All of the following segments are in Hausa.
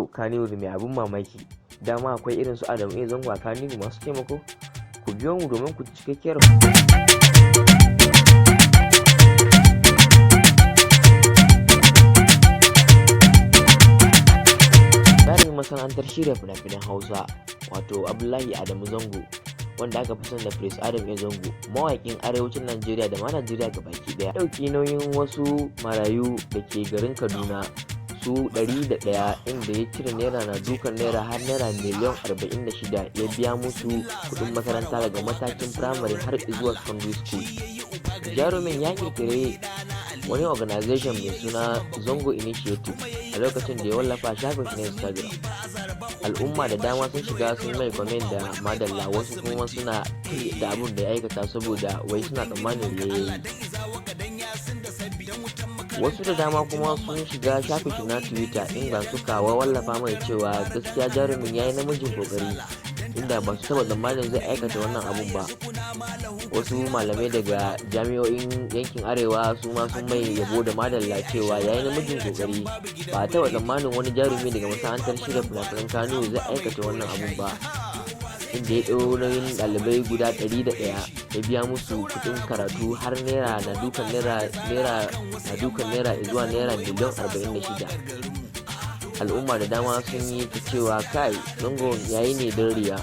To Kannywood mai abin mamaki, dama akwai irin su Adamu A Zango a Kannywood masu taimako? Ku biyo mu domin ku cikakkiyar tarihin masana'antar shirya fina-finan Hausa, wato Abdullahi Adamu Zango, wanda aka fi sani da Prince Adam A Zango, mawaƙin arewacin Najeriya da ma Najeriya gabaki ɗaya. Ɗauki nauyin wasu marayu da ke garin Kaduna su 101, inda ya cire naira na dukan naira har naira miliyan 46 ya biya musu kuɗin makaranta daga matakin firamare har zuwa secondary school. Jarumin ya kirkire wani organization mai suna Zango Initiative a lokacin da ya wallafa shafin shi na Instagram. Al'umma da dama sun shiga sun mai comment da madalla, wasu kuma suna da abin da ya aikata saboda wai suna tsammanin ya yi. Wasu da dama kuma sun shiga shafin shi na Twitter inda suka wallafa mai cewa gaskiya jarumin ya yi namijin kokari, inda ba su taba tsammanin zai aikata wannan abun ba. Wasu malamai daga jami'o'in yankin arewa su ma sun mai yabo da madalla cewa ya yi namijin kokari, ba a taba tsammanin wani jarumi daga masana'antar shirya fina-finan Kano zai aikata wannan abun ba, inda ya ɗau nauyin ɗalibai guda 101 ya biya musu kuɗin karatu har naira na dukan naira zuwa naira miliyan 46. Al'umma da dama sun yi ta cewa kai Zango yayi ne don riya,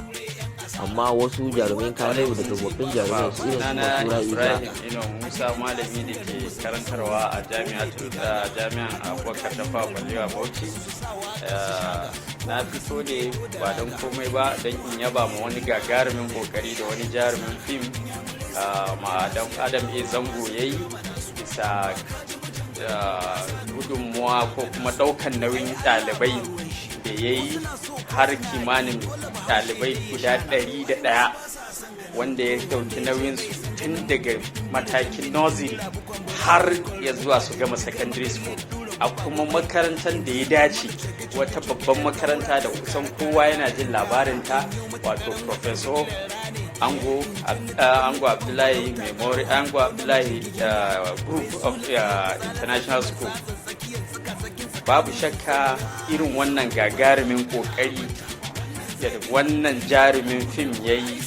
amma wasu jarumai Kano da tsofaffin jarumai su irin su Ibrahim Musa, malami da ke karantarwa a jami'an Abubakar Tafawa Balewa Bauchi, na fito ne ba don komai ba don in yaba ma wani gagarumin kokari da wani jarumin fim Adam A Zango ya yi bisa gudunmuwa ko kuma ɗaukan nauyin ɗalibai da ya yi har kimanin ɗalibai guda 101 wanda ya ɗauki nauyinsu tun daga matakin nursery har ya zuwa su gama secondary school a kuma makarantar da ya dace, wata babban makaranta da kusan kowa yana jin labarinta, wato Professor Ango Abdullahi Group of International School. Babu shakka irin wannan gagarumin kokari da wannan jarumin fim ya yi